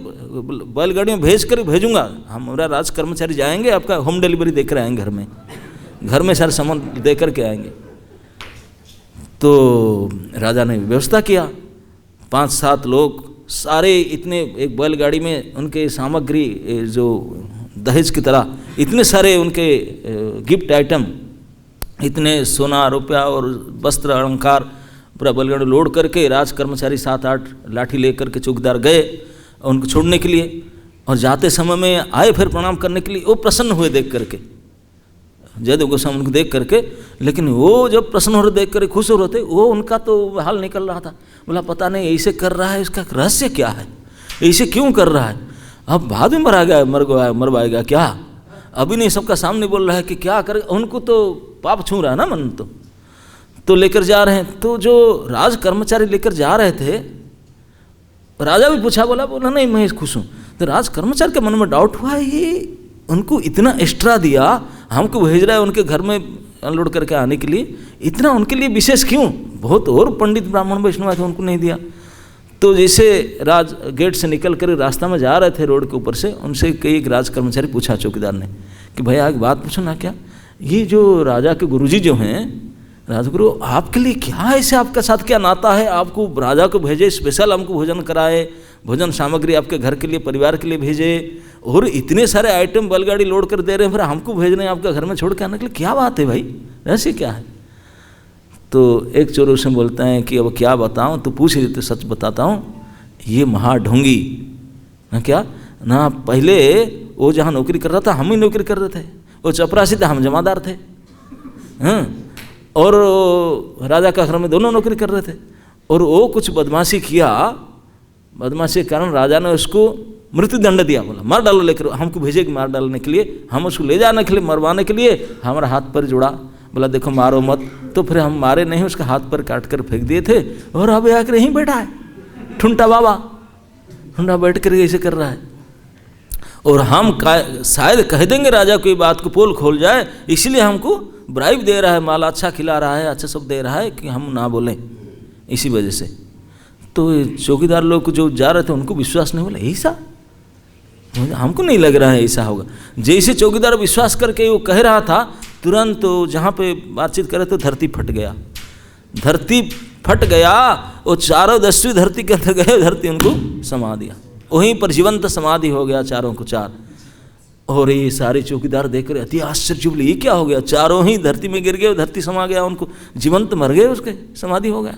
बैलगाड़ी में भेजूंगा, हमारा राज कर्मचारी जाएंगे, आपका होम डिलीवरी देकर आएंगे, घर में सारे सामान दे करके आएंगे। तो राजा ने व्यवस्था किया, 5-7 लोग सारे इतने एक बैलगाड़ी में उनके सामग्री जो दहेज की तरह इतने सारे उनके गिफ्ट आइटम, इतने सोना रुपया और वस्त्र अलंकार पूरा बैलगाड़ी लोड करके राज कर्मचारी 7-8 लाठी लेकर के चौकीदार गए उनको छोड़ने के लिए। और जाते समय में आए फिर प्रणाम करने के लिए, वो प्रसन्न हुए देख करके, जयदेव गोस्वामी उनको देख करके। लेकिन वो जब प्रसन्न हो रहे देख कर खुश हो रहे थे, वो उनका तो हाल निकल रहा था। बोला पता नहीं ऐसे कर रहा है, इसका रहस्य क्या है, ऐसे क्यों कर रहा है? अब बाद में मरवाएगा क्या? अभी नहीं सबका सामने बोल रहा है कि क्या करे, उनको तो पाप छू रहा है ना मन। तो लेकर जा रहे हैं, तो जो राज कर्मचारी लेकर जा रहे थे, राजा भी पूछा, बोला नहीं मैं खुश हूँ। तो राज कर्मचारी के मन में डाउट हुआ, ये उनको इतना एक्स्ट्रा दिया, हमको भेज रहा है उनके घर में अनलोड करके आने के लिए, इतना उनके लिए विशेष क्यों? बहुत और पंडित ब्राह्मण वैष्णव थे, उनको नहीं दिया। तो जैसे राज गेट से निकल कर रास्ता में जा रहे थे रोड के ऊपर से, उनसे कई एक राज कर्मचारी पूछा चौकीदार ने कि भैया एक बात पूछो ना, क्या ये जो राजा के गुरुजी जो हैं राजगुरु, आपके लिए क्या ऐसे, आपके साथ क्या नाता है, आपको राजा को भेजे, स्पेशल हमको भोजन कराए, भोजन सामग्री आपके घर के लिए परिवार के लिए भेजे, और इतने सारे आइटम बैलगाड़ी लोड कर दे रहे हैं, फिर हमको भेज रहे हैं आपका घर में छोड़ के आने के लिए, क्या बात है भाई, ऐसे क्या है? तो एक चोर उसमें बोलते हैं कि अब क्या बताऊं, तो पूछ रही तो सच बताता हूँ, ये महाढोंगी ना, क्या ना, पहले वो जहाँ नौकरी कर रहा था हम ही नौकरी कर रहे थे, वो चपरासी था हम जमादार थे, और राजा का घर में दोनों नौकरी कर रहे थे। और वो कुछ बदमाशी किया, बदमाशी के कारण राजा ने उसको मृत्यु दंड दिया, बोला मार डालो, लेकर हमको भेजे कि मार डालने के लिए, हम उसको ले जाने के लिए, मरवाने के लिए हमारा हाथ पर जुड़ा, बोला देखो मारो मत। तो फिर हम मारे नहीं, उसका हाथ पर काट कर फेंक दिए थे, और अब आकर यहीं बैठा है ठुंडा बाबा, ठुंडा बैठ कर ऐसे कर रहा है। और हम शायद कह देंगे राजा को ये बात को पोल खोल जाए, इसलिए हमको ब्राइब दे रहा है, माल अच्छा खिला रहा है, अच्छा सब दे रहा है कि हम ना बोलें, इसी वजह से। तो चौकीदार लोग जो जा रहे थे उनको विश्वास नहीं, बोला ऐसा हमको नहीं लग रहा है ऐसा होगा। जैसे चौकीदार विश्वास करके वो कह रहा था, तुरंत तो जहाँ पे बातचीत करे तो धरती फट गया, धरती फट गया, वो चारों 10वीं धरती के अंदर गए, धरती उनको समा दिया, वहीं पर जीवंत समाधि हो गया चारों को चार। और ये सारे चौकीदार देखकर अति आश्चर्य बोले ये क्या हो गया, चारों ही धरती में गिर गए, धरती समा गया, उनको जीवंत मर गए, उसके समाधि हो गया।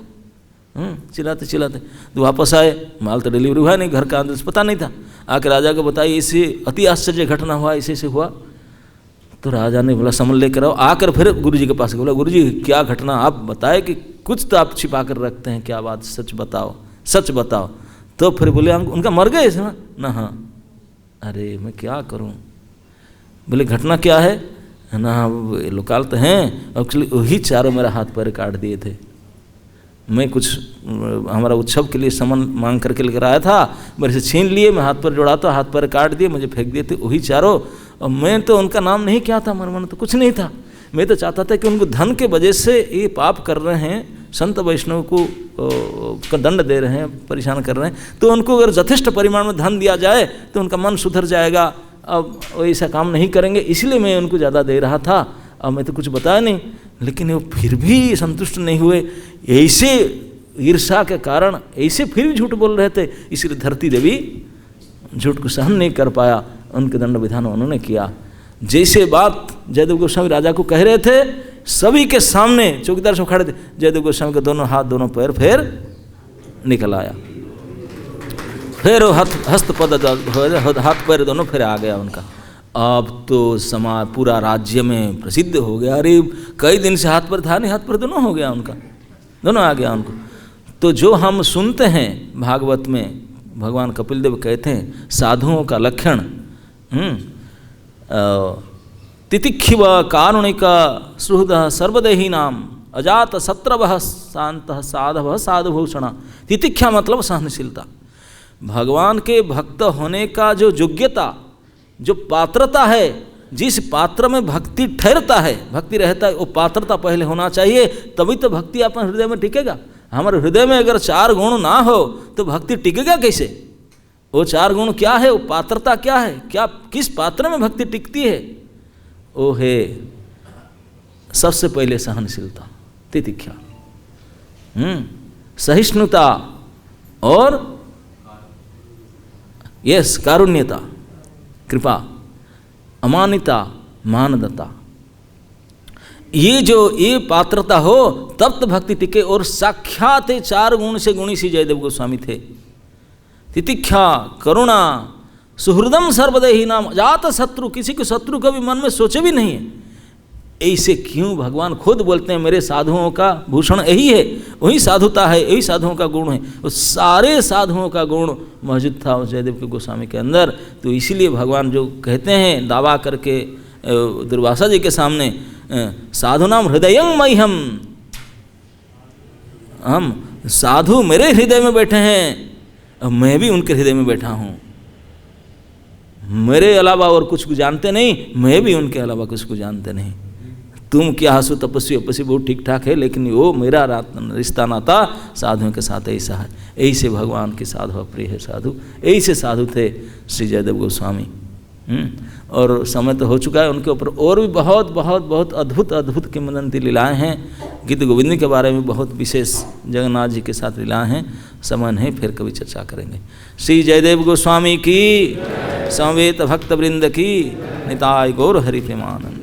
चिल्लाते चिल्लाते तो वापस आए, माल तो डिलीवरी हुआ नहीं, घर का अंदर से पता नहीं था, आके राजा को बताइए इसे अति आश्चर्य घटना हुआ, इसे हुआ। तो राजा ने बोला समझ लेकर आओ। आकर फिर गुरुजी के पास बोला गुरुजी क्या घटना, आप बताए कि कुछ तो आप छिपा कर रखते हैं, क्या बात, सच बताओ, सच बताओ। तो फिर बोले हम उनका मर गए ना, हाँ। अरे मैं क्या करूं, बोले घटना क्या है ना, लोकाल तो हैं, एक्चुअली वही चारों मेरा हाथ पैर काट दिए थे, मैं कुछ हमारा उत्सव के लिए सामान मांग करके लेकर आया था, मेरे से छीन लिए, मैं हाथ पर जोड़ा तो हाथ पैर काट दिए, मुझे फेंक दिए थे वही चारों। और मैं तो उनका नाम नहीं क्या था, मन तो कुछ नहीं था, मैं तो चाहता था कि उनको धन के वजह से ये पाप कर रहे हैं, संत वैष्णव को का दंड दे रहे हैं, परेशान कर रहे हैं, तो उनको अगर यथेष्ट परिमाण में धन दिया जाए तो उनका मन सुधर जाएगा। अब वो ऐसा काम नहीं करेंगे, इसलिए मैं उनको ज़्यादा दे रहा था। अब मैं तो कुछ बताया नहीं, लेकिन वो फिर भी संतुष्ट नहीं हुए, ऐसे ईर्ष्या के कारण ऐसे फिर भी झूठ बोल रहे थे, इसलिए धरती देवी झूठ को सहन नहीं कर पाया, उनके दंड विधान उन्होंने किया। जैसे बात जयदेव गोस्वामी राजा को कह रहे थे, सभी के सामने चौकीदार सब खड़े थे, जयदेव गोस्वामी के दोनों हाथ दोनों पैर फिर निकल आया, फिर हस्तपद हाथ पैर दोनों फिर आ गया उनका। अब तो समाज पूरा राज्य में प्रसिद्ध हो गया, अरे कई दिन से हाथ पर था नहीं, हाथ पर दोनों हो गया उनका, दोनों आ गया उनको। तो जो हम सुनते हैं भागवत में भगवान कपिल देव कहते हैं साधुओं का लक्षण तितिक्षिव कारुणिक सुहृद सर्वदेही नाम अजात शत्रवः शांत साधव साधुभूषण। तितिक्षा मतलब सहनशीलता। भगवान के भक्त होने का जो योग्यता, जो पात्रता है, जिस पात्र में भक्ति ठहरता है, भक्ति रहता है, वो पात्रता पहले होना चाहिए, तभी तो भक्ति अपन हृदय में टिकेगा। हमारे हृदय में अगर 4 गुण ना हो तो भक्ति टिकेगा कैसे? वो 4 गुण क्या है, वो पात्रता क्या है, क्या किस पात्र में भक्ति टिकती है? वो है सबसे पहले सहनशीलता, तितिक्षा, सहिष्णुता और यस कारुण्यता, कृपा, अमानिता, मानदता। ये पात्रता हो तब तो भक्ति टिके। और साक्षात 4 गुण से गुणी श्री जयदेव गोस्वामी थे। तितिक्षा, करुणा, सुहृदम सर्वदेही नाम अजात शत्रु, किसी को शत्रु कभी मन में सोचे भी नहीं है। ऐसे क्यों भगवान खुद बोलते हैं मेरे साधुओं का भूषण यही है, वही साधुता है, यही साधुओं का गुण है। उस सारे साधुओं का गुण मौजूद था उस जयदेव के गोस्वामी के अंदर। तो इसीलिए भगवान जो कहते हैं दावा करके दुर्वासा जी के सामने, साधुनाम हृदयं मह्यम, हम साधु मेरे हृदय में बैठे हैं, मैं भी उनके हृदय में बैठा हूँ। मेरे अलावा और कुछ को जानते नहीं, मैं भी उनके अलावा कुछ को जानते नहीं। तुम क्या हंसो तपस्वी अपस्वी बहुत ठीक ठाक है, लेकिन वो मेरा रिश्ता नाता साधुओं के साथ ऐसा है। यही से भगवान के साधु प्रिय है साधु, यही से साधु थे श्री जयदेव गोस्वामी। और समय तो हो चुका है, उनके ऊपर और भी बहुत बहुत बहुत अद्भुत अद्भुत किंवदंती लीलाएँ हैं। गीत गोविंद के बारे में बहुत विशेष जगन्नाथ जी के साथ लीलाएँ हैं। समय नहीं, फिर कभी चर्चा करेंगे। श्री जयदेव गोस्वामी की, समवेत भक्त वृंद की, निताय गौर हरि प्रेमानंद।